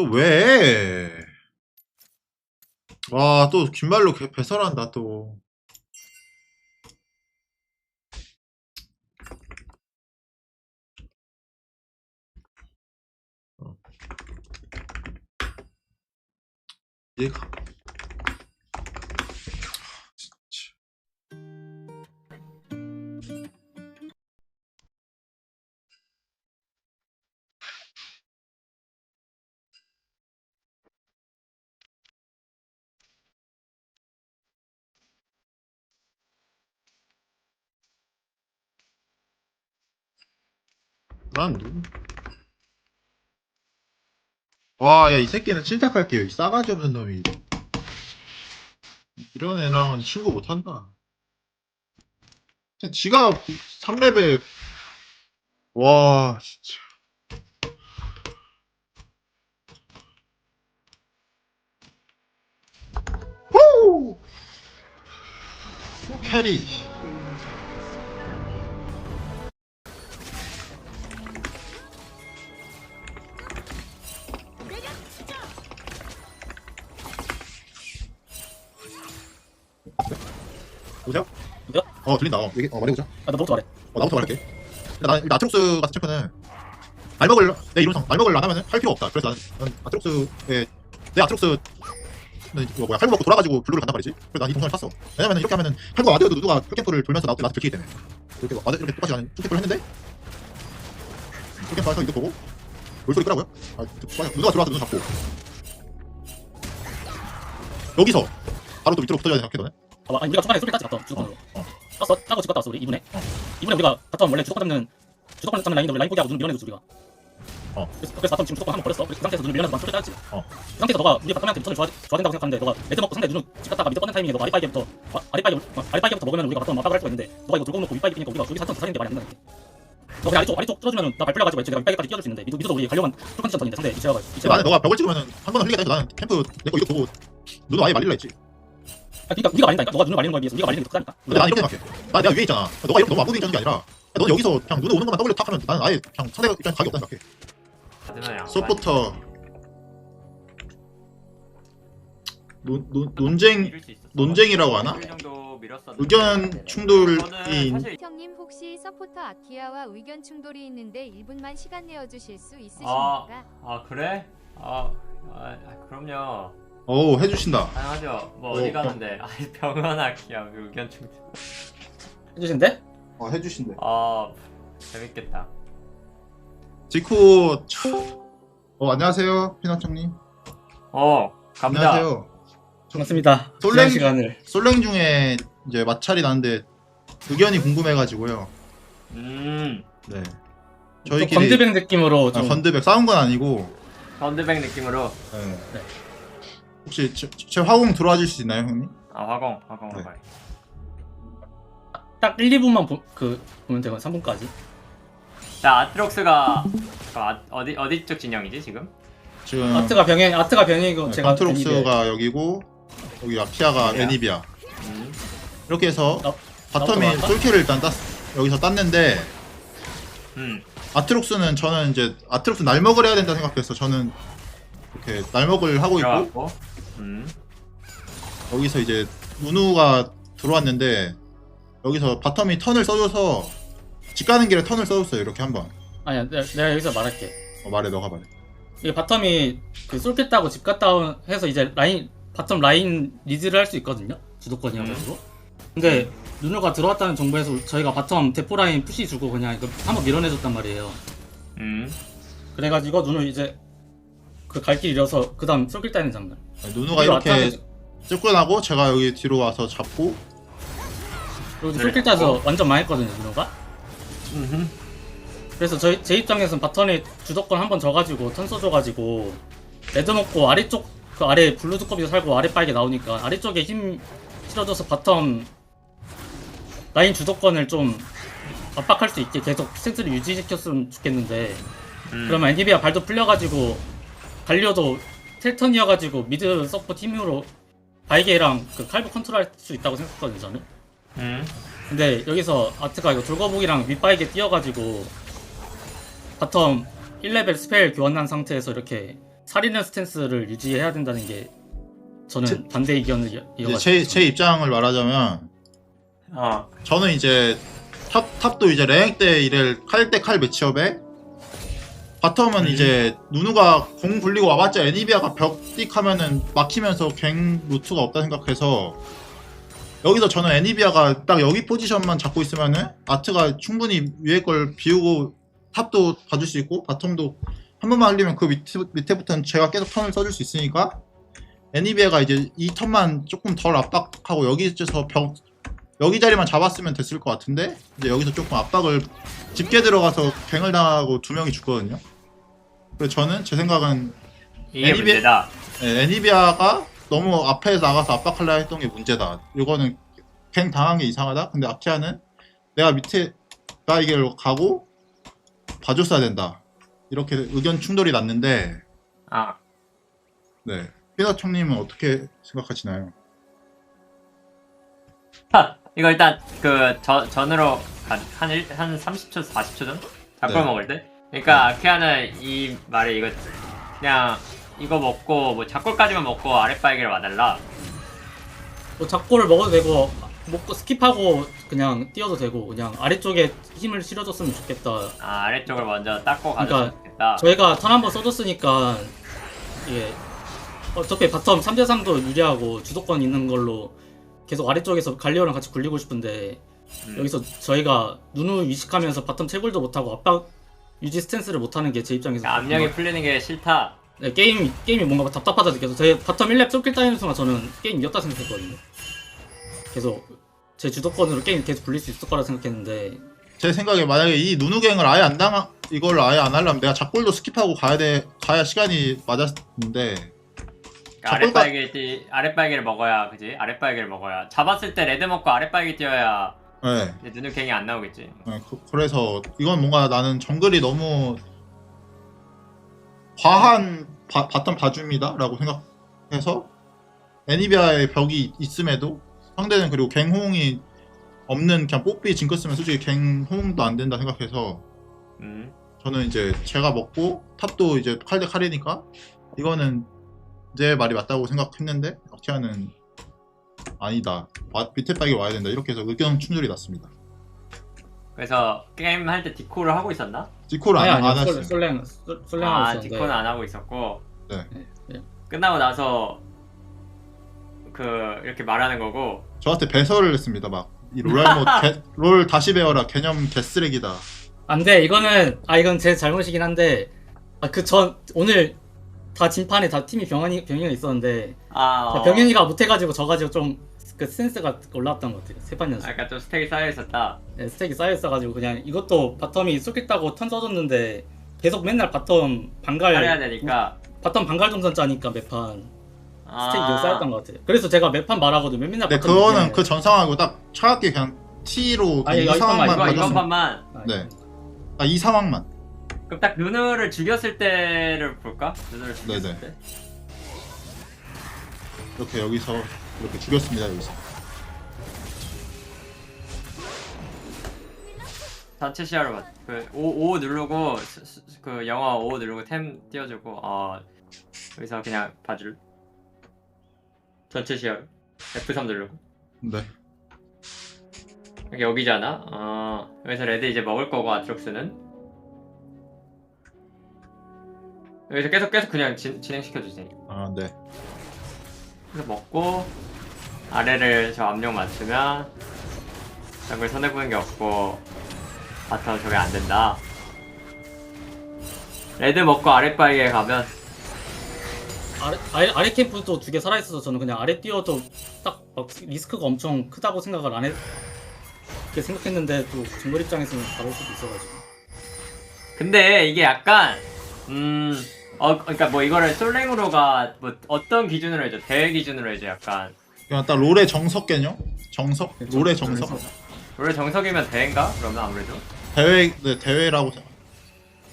또 왜? 와, 또 긴말로 배설한다, 또. 어. 얘가. 진짜. 난 누구? 와, 야, 이 새끼는 칠탁할게요. 이 싸가지 없는 놈이. 이런 애랑은 친구 못한다. 지가 3레벨. 와, 진짜. 후! 캐리. 보세요? 누구야? 들린다. 말해보자. 아, 나 너부터 말해. 나부터 말할게. 일단 아트록스 같은 챔프는 내 이론상 날먹을 안 하면 할 필요 없다. 그래서 나는 내 아트록스는 칼부 먹고 돌아가지고 블루를 간단 말이지. 그래서 난 이 동선을 탔어. 왜냐면 이렇게 하면은 칼부가 와드여도 누가 풀캠프를 돌면서 나한테 들키기 때문에 이렇게 와드 이렇게 똑같이 나는 풀캠프를 했는데 풀캠프 와서 이거 보고 물소리 끄라고요? 누가 들어와서 눈 잡고 여기서 바로 또 밑으로 붙어줘야 생각해 너네. 아니 우리가 초반에 소리 따지 갔다 주도권으로. 땄어? 따고 집 갔다 왔어 우리 2분에. 어. 2분에 우리가 바텀 원래 주도권 잡는 라인인데 우리 라인 포기하고 눈을 밀어내줬어 우리가. 그래서 바텀 지금 주도권 한번 버렸어. 그 상태에서 눈을 밀어내서 소리 따지. 그 상태에서 너가 우리 바텀한테 미천을 줘야 된다고 생각하는데 너가 레드 먹고 상대 눈을 집 갔다가 미드 뻗는 타이밍에 너가 아리바이게부터 먹으면 우리가 바텀 압박을 할 수가 있는데 너가 이거 돌고 놓고 윗바이 끼니까 우리가 여기서 사는 게 말이 안 된다는 게. 너 그냥 아래쪽 뚫어주면 나 발풀려가지고 애초에 내가 윗바이까지 뛰어줄 수 있는데 미드도 우리 가려면 풀컨디션 던진데 상대 이체가 나는 너가 벽을 찍으면은 한 번은 흘리겠다 해서 나는 캠프 내 거 이거 보고 눈을 아예 말릴라 했지. 그러니까 우리가 말린다니까. 너가 눈을 말리는 거에 비해서 우리가 말리는 게 크다니까. 근데 난 이렇게 생각해. 내가 위에 있잖아. 너가 이렇게 너무 앞부분에 있는 게 아니라 넌 여기서 그냥 눈에 오는 것만 W 탁 하면 나는 아예 그냥 상대 입장 각이 없다 생각해. 서포터 논쟁이라고 하나? 의견 충돌이 형님 혹시 서포터 아키아와 의견 충돌이 있는데 1분만 시간 내어주실 수 있으십니까? 그래? 그럼요. 오 해주신다. 당연하죠. 뭐 어디 가는데? 병원 할게요. 의견 충돌. 해주신대? 해주신대. 재밌겠다. 지코 안녕하세요 피나청님. 감사. 안녕하세요. 반갑습니다. 솔랭 시간을. 솔랭 중에 이제 마찰이 나는데 의견이 궁금해가지고요. 네. 저희끼리 건드백 느낌으로 좀 건드백 싸운 건 아니고. 건드백 느낌으로. 네. 혹시 제 화공 들어와 줄 수 있나요, 형님? 화공. 네. 딱 1, 2분만 보면 되고 3분까지. 자, 아트록스가 어디 쪽 진영이지 지금? 지금 아트가 병행이고 제가 컨트록스가 여기고 여기 아키아가 네. 애니비아. 이렇게 해서 나부터 바텀이 말할까? 솔킬을 일단 여기서 땄는데 저는 이제 아트록스 날먹을 해야 된다 생각해서 저는 이렇게 날먹을 하고 있고 들어갔고. 여기서 이제 누누가 들어왔는데 여기서 바텀이 턴을 써줘서 집 가는 길에 턴을 써줬어요. 이렇게 한번. 아니야 내가 여기서 말할게. 말해 너가 말해. 이게 바텀이 솔킬 따고 집 갔다 해서 이제 바텀 라인 리즈를 할 수 있거든요. 주도권이어가지고. 근데 누누가 들어왔다는 정보에서 저희가 바텀 대포 라인 푸시 주고 그냥 이거 한번 밀어내줬단 말이에요. 그래가지고 누누 이제 그 갈 길 잃어서 그 다음 솔킬 따는 장면. 누누가 이렇게 접근하고 제가 여기 뒤로 와서 잡고 그리고 솔킬 따서 완전 망했거든요 누누가. 그래서 제 입장에서는 바텀에 주도권 한번 져가지고 턴 써줘가지고 레드 먹고 아래쪽 아래 블루 두꺼비도 살고 아래 빨개 나오니까 아래쪽에 힘 실어줘서 바텀 라인 주도권을 좀 압박할 수 있게 계속 센스를 유지시켰으면 좋겠는데 그러면 애니비아 발도 풀려가지고 갈려도 텔턴이어가지고 미드 서포 팀으로 바이게랑 칼부 컨트롤할 수 있다고 생각했거든요 저는. 근데 여기서 아트가 이거 돌거북이랑 윗바이게 뛰어가지고 바텀 1레벨 스펠 교환한 상태에서 이렇게 살리는 스탠스를 유지해야 된다는 게 저는 반대 의견을 이제 이어가지고 제 입장을 말하자면 저는 이제 탑도 이제 랭 때 이래 칼 대 칼 매치업에 바텀은 이제 누누가 공 굴리고 와봤자 애니비아가 벽딕 하면은 막히면서 갱 루트가 없다 생각해서 여기서 저는 애니비아가 딱 여기 포지션만 잡고 있으면은 아트가 충분히 위에 걸 비우고 탑도 봐줄 수 있고 바텀도 한 번만 흘리면 그 밑에부터는 제가 계속 턴을 써줄 수 있으니까 애니비아가 이제 이 턴만 조금 덜 압박하고 여기서 여기 자리만 잡았으면 됐을 것 같은데 이제 여기서 조금 압박을 깊게 들어가서 갱을 당하고 2명이 죽거든요. 그래서 저는 제 생각은 이게 문제다. 애니비아가 너무 앞에 나가서 압박하려 했던 게 문제다. 이거는 갱 당한 게 이상하다. 근데 아키아는 내가 밑에 나 이길 가고 봐줬어야 된다. 이렇게 의견 충돌이 났는데 네. 피넛 형님은 어떻게 생각하시나요? 이거 일단 그 전으로 한 30초 40초 전 작골 네. 먹을 때. 그러니까 아키아는 이 말이 이거 그냥 이거 먹고 뭐 작골까지만 먹고 아랫바이기를 와달라. 뭐 작골을 먹어도 되고 먹고 스킵하고 그냥 뛰어도 되고 그냥 아래쪽에 힘을 실어줬으면 좋겠다. 아래쪽을 먼저 닦고 그러니까 가도 좋겠다. 저희가 턴 한번 써줬으니까 이게 어차피 바텀 3대3도 유리하고 주도권 있는 걸로 계속 아래쪽에서 갈리오랑 같이 굴리고 싶은데 여기서 저희가 누누 위식하면서 바텀 채굴도 못하고 압박 유지 스탠스를 못하는 게 제 입장에서 압력이 풀리는 게 싫다. 네, 게임이 뭔가 답답하다 느껴서 저희 바텀 1렙 쫓길 따이는 순간 저는 게임 이겼다 생각했거든요. 계속 제 주도권으로 게임 계속 굴릴 수 있을 거라 생각했는데 제 생각에 만약에 이 누누갱을 아예 안 당하 이걸 아예 안 하려면 내가 작골도 스킵하고 가야 시간이 맞았는데 그러니까 아랫바이기를 먹어야 그지? 아랫바이기를 먹어야 잡았을 때 레드 먹고 아랫바이기 뛰어야 네. 이제 눈을 갱이 안 나오겠지. 그래서 이건 뭔가 나는 정글이 너무 과한 바텀 봐줍니다 라고 생각해서 애니비아의 벽이 있음에도 상대는 그리고 갱호응이 없는 그냥 뽀삐 징크스면 솔직히 갱호응도 안 된다 생각해서 저는 이제 제가 먹고 탑도 이제 칼 대 칼이니까 이거는 제 말이 맞다고 생각했는데 아키아는 아니다. 밑에 빠기 와야 된다. 이렇게 해서 의견 충돌이 났습니다. 그래서 게임 할 때 디코를 하고 있었나? 디코를 안 했어요. 솔랭 하고 디코는 안 하고 있었고. 네. 끝나고 나서 그 이렇게 말하는 거고. 저한테 배설을 했습니다. 막 이 롤 다시 배워라. 개념 개쓰레기다. 안돼 이건 제 잘못이긴 한데 오늘 다 진판에 다 팀이 병현이가 있었는데 병현이가 못해가지고 져가지고 좀 그 센스가 올라왔던 것 같아요. 세판 연습. 약간 좀 스택이 쌓여 있었다. 네, 스택이 쌓여 있어가지고 그냥 이것도 바텀이 쏠겠다고 턴 써줬는데 계속 맨날 바텀 반갈 해야 되니까. 바텀 반갈 동선 짜니까 매판 스택이 계속 쌓였던 것 같아요. 그래서 제가 매판 말하거든요. 맨날 네, 바텀 그거는 얘기하는데. 그 전 상황이고 딱 차갑게 그냥 T로 아니, 이 이거 상황만 이거 이번 봐줬으면 판만. 네. 딱 이 상황만. 그럼 딱 누누를 죽였을 때를 볼까? 누누를 죽였을 네네. 때. 이렇게 여기서 이렇게 죽였습니다. 여기서. 전체 시야로 봤. 그 5 누르고 그 영어 5 누르고 템 띄워주고 여기서 그냥 봐줄. 전체 시야로 F3 누르고. 네. 여기잖아. 여기서 레드 이제 먹을 거고 아트록스는 여기서 계속 그냥 진행시켜 주세요. 아, 네. 그래서 먹고 아래를 저 압력 맞추면 정글 손해 보는 게 없고 바텀 저게 안 된다. 레드 먹고 아랫바위에 가면 아래 캠프도 2개 살아있어서 저는 그냥 아래 뛰어도 딱 막 리스크가 엄청 크다고 생각을 안 그렇게 생각했는데 또 정글 입장에서는 다를 수도 있어가지고. 근데 이게 약간 그러니까 뭐 이거를 솔랭으로가 뭐 어떤 기준으로 해줘? 대회 기준으로 해줘 약간. 그냥 딱 롤의 정석 개념? 정석? 롤의 정석? 원래 정석이면 대회인가? 그러면 아무래도 네, 대회라고 생각.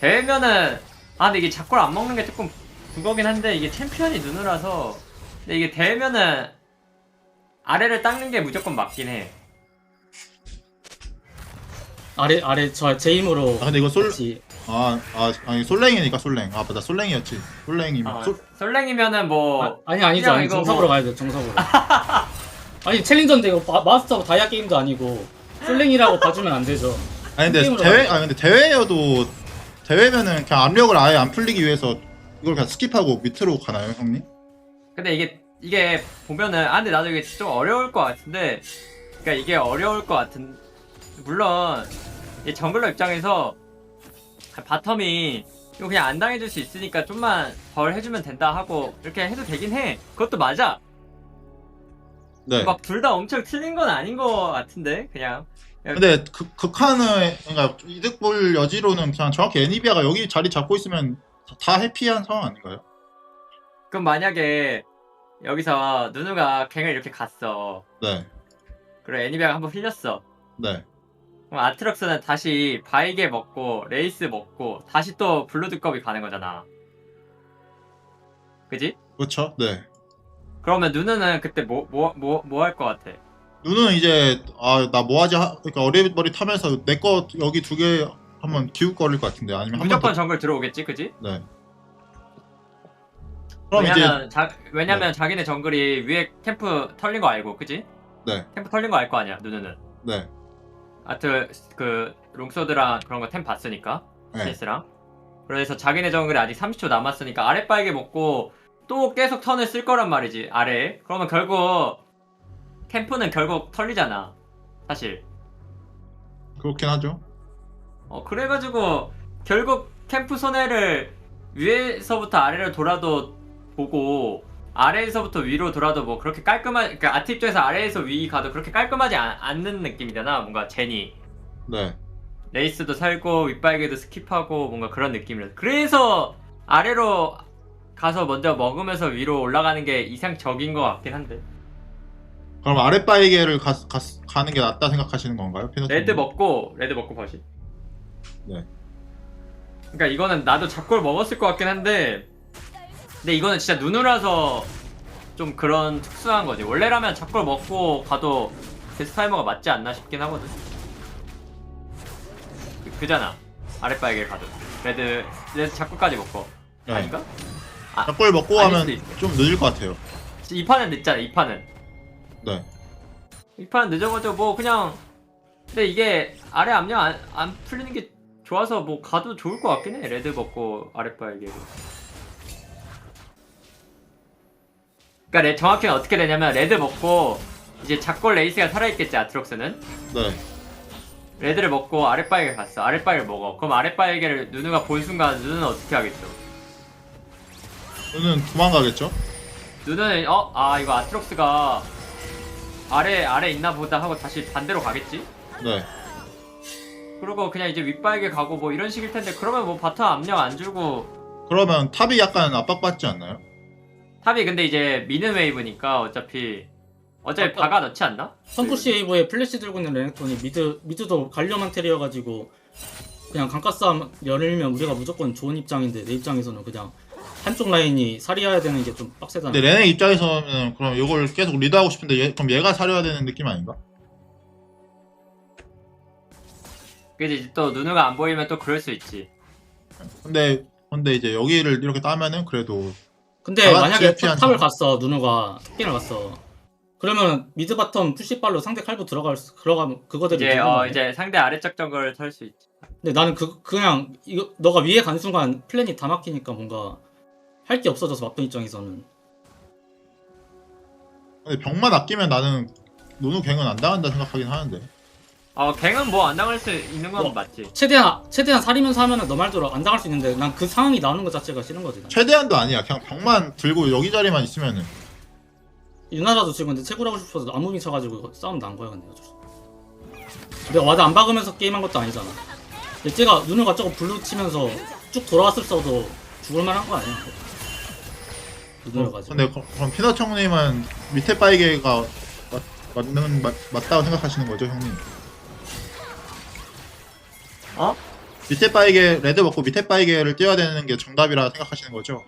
대회면은 근데 이게 작골 안 먹는 게 조금 그거긴 한데 이게 챔피언이 누누라서. 근데 이게 대회면은 아래를 닦는 게 무조건 맞긴 해. 아래 제 힘으로 아 근데 이거 같이. 아니 솔랭이니까 솔랭. 아 맞다 솔랭이었지. 솔랭이면 아, 솔 솔랭이면은 뭐 아니죠. 그냥 아니 이거 정석으로 뭐- 가야 돼. 정석으로. 아니 챌린저인데 이거 마스터 다이아 게임도 아니고 솔랭이라고 봐주면 안 되죠. 아니 근데 게임으로 대회 가야 아니 근데 대회여도 대회면은 그냥 압력을 아예 안 풀리기 위해서 이걸 그냥 스킵하고 밑으로 가나요, 형님? 근데 이게 보면은 근데 나도 이게 좀 어려울 것 같은데 그러니까 이게 어려울 것 같은 물론 이 정글러 입장에서 바텀이 이거 그냥 안 당해줄 수 있으니까 좀만 덜 해주면 된다 하고 이렇게 해도 되긴 해. 그것도 맞아. 네. 막 둘 다 엄청 틀린 건 아닌 것 같은데 그냥 근데 극한의 그러니까 이득 볼 여지로는 그냥 정확히 애니비아가 여기 자리 잡고 있으면 다 해피한 상황 아닌가요? 그럼 만약에 여기서 누누가 갱을 이렇게 갔어. 네. 그리고 애니비아가 한번 흘렸어. 네. 그럼 아트럭스는 다시 바이게 먹고 레이스 먹고 다시 또 블루드컵이 가는 거잖아. 그지? 그렇죠. 네. 그러면 누누는 그때 뭐 할 것 같아? 누누는 이제 나 뭐하지 그러니까 어리버리 타면서 내 거 여기 두 개 한번 기웃거릴 것 같은데 아니면 한 번 무조건 더. 정글 들어오겠지, 그지? 네. 그럼 왜냐면 네. 자기네 정글이 위에 캠프 털린 거 알고, 그지? 네. 캠프 털린 거 알 거 아니야, 누누는. 네. 아트 그 롱소드랑 그런 거 템 봤으니까, 네. 시스랑. 그래서 자기네 정글이 아직 30초 남았으니까 아래 빨개 먹고 또 계속 턴을 쓸 거란 말이지, 아래에. 그러면 결국 캠프는 결국 털리잖아, 사실. 그렇긴 하죠. 그래가지고 결국 캠프 손해를 위에서부터 아래로 돌아도 보고 아래에서부터 위로 돌아도 뭐 그렇게 그러니까 아트 입장에서 아래에서 위 가도 그렇게 깔끔하지 않는 느낌이잖아. 뭔가 제니 네. 레이스도 살고 윗발개도 스킵하고 뭔가 그런 느낌이라. 그래서 아래로 가서 먼저 먹으면서 위로 올라가는 게 이상적인 것 같긴 한데. 그럼 아랫바이게를 가는 게 낫다 생각하시는 건가요? 레드 먹고 버시. 네. 그러니까 이거는 나도 잡골 먹었을 것 같긴 한데, 근데 이거는 진짜 누누라서 좀 그런 특수한 거지. 원래라면 잡골 먹고 가도 데스 타이머가 맞지 않나 싶긴 하거든. 그잖아. 아랫바에게 가도 레드 잡골까지 먹고. 네. 아닌가? 닭골 먹고 아닐 하면 수도 있어. 좀 늦을 것 같아요. 이 판은 늦잖아. 이 판은. 네. 이 판은 늦어가지고 뭐 그냥. 근데 이게 아래 압력 안 풀리는 게 좋아서 뭐 가도 좋을 것 같긴 해. 레드 먹고 아랫바에게. 그러니까 정확히는 어떻게 되냐면 레드 먹고 이제 작골 레이스가 살아있겠지 아트록스는. 네. 레드를 먹고 아랫바에게 갔어. 아랫바에게 먹어. 그럼 아랫바에게를 누누가 본 순간 누누는 어떻게 하겠죠? 저는 도망가겠죠? 누누는 이거 아트록스가 아래 있나 보다 하고 다시 반대로 가겠지? 네. 그리고 그냥 이제 윗바에게 가고 뭐 이런 식일 텐데 그러면 뭐 바텀 압력 안 주고 그러면 탑이 약간 압박받지 않나요? 탑이 근데 이제 미는 웨이브니까 어차피 박아 넣지 않나? 선푸시 웨이브에 플래시 들고 있는 레넥톤이 미드도 갈려만 테리어가지고 그냥 강가 싸움 열면 우리가 무조건 좋은 입장인데 내 입장에서는 그냥 한쪽 라인이 살이어야 되는 게 좀 빡세잖아. 근데 레네 입장에서는 그럼 이걸 계속 리드하고 싶은데 그럼 얘가 사려야 되는 느낌 아닌가? 그지 또 누누가 안 보이면 또 그럴 수 있지. 근데 이제 여기를 이렇게 따면은 그래도 근데 다 같이 만약에 해피한 탑을 상황. 갔어 누누가 탑갱을 갔어. 그러면 미드 바텀 푸시발로 상대 칼부 들어가면 그거대로 이제 이기는 거네. 이제 상대 아래쪽 정글을 털 수 있지. 근데 나는 그냥 이거 너가 위에 간 순간 플랜이 다 막히니까 뭔가 할 게 없어져서 맞던 입장에서는. 근데 병만 아끼면 나는 노노 갱은 안 당한다 생각하긴 하는데 갱은 뭐 안 당할 수 있는 건 뭐, 맞지. 최대한 살이면서 하면은 너 말대로 안 당할 수 있는데 난 그 상황이 나오는 것 자체가 싫은 거지. 난. 최대한도 아니야. 그냥 병만 들고 여기 자리만 있으면은 유나라도 지금 근데 채굴하고 싶어서 안무빙 쳐가지고 싸움 난 거야 근데. 내가 와드 안 박으면서 게임한 것도 아니잖아. 근데 쟤가 누누가 저거 블루 치면서 쭉 돌아왔을서도 죽을 만한 거 아니야? 누누여가지고. 근데 그럼 피넛 형님은 밑에 빠이게가 맞다고 생각하시는 거죠, 형님? 밑에 빠이게 레드 먹고 밑에 빠이게를 띄워야 되는 게 정답이라 생각하시는 거죠?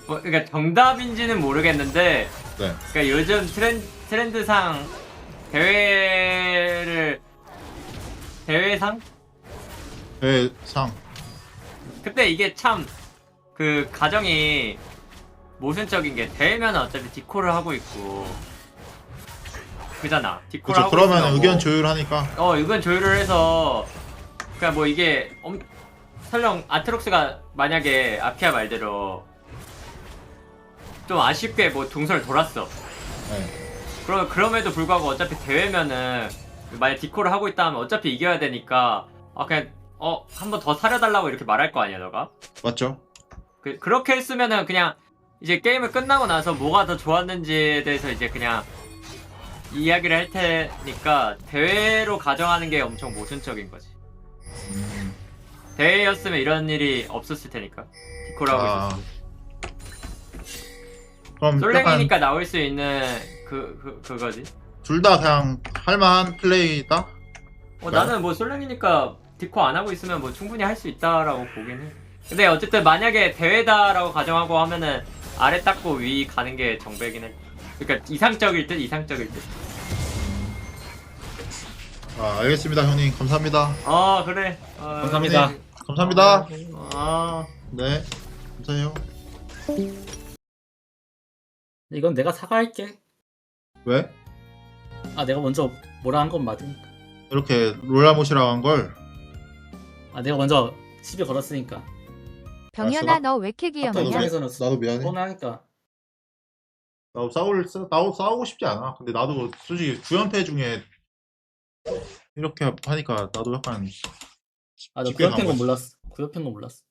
그러니까 정답인지는 모르겠는데, 네. 그러니까 요즘 트렌드상 대회를 대회상? 대상. 근데 이게 참 그 가정이 모순적인 게 대회면 어차피 디코를 하고 있고 그잖아. 디코를 그렇죠. 하고 그러면 있으면 의견 뭐, 조율하니까. 의견 조율을 해서 그러니까 뭐 이게 설령 아트록스가 만약에 아키아 말대로 좀 아쉽게 뭐 동선을 돌았어. 네. 그럼에도 불구하고 어차피 대회면은 만약 디코를 하고 있다 하면 어차피 이겨야 되니까 그냥 한 번 더 사려달라고 이렇게 말할 거 아니야 너가? 맞죠? 그렇게 했으면은 그냥 이제 게임을 끝나고 나서 뭐가 더 좋았는지에 대해서 이제 그냥 이야기를 할 테니까 대회로 가정하는 게 엄청 모순적인 거지. 대회였으면 이런 일이 없었을 테니까 디코를 하고 아. 있었어. 그럼 솔랭이니까 나올 수 있는 그거지. 둘 다 그냥 할만한 플레이다. 나는 뭐 솔랭이니까 디코 안 하고 있으면 뭐 충분히 할 수 있다라고 보긴 해. 근데 어쨌든 만약에 대회다라고 가정하고 하면은 아래 닦고 위 가는 게 정배긴 해. 그러니까 이상적일 듯. 아, 알겠습니다, 형님. 감사합니다. 그래. 감사합니다. 네, 감사합니다. 아. 네, 감사해요. 이건 내가 사과할게. 왜? 내가 먼저 뭐라 한 건 맞으니까. 이렇게 롤라못이라고 한 걸? 내가 먼저 시비 걸었으니까. 병현아 너 왜 이렇게 카톡 귀엽냐? 입장에서는 나도 미안해. 뻔하니까. 나도 싸우고 싶지 않아. 근데 나도 솔직히 9연패 중에 이렇게 하니까 나도 약간 너 집중한 구역팬 건 거지. 몰랐어. 구역팬 건 몰랐어.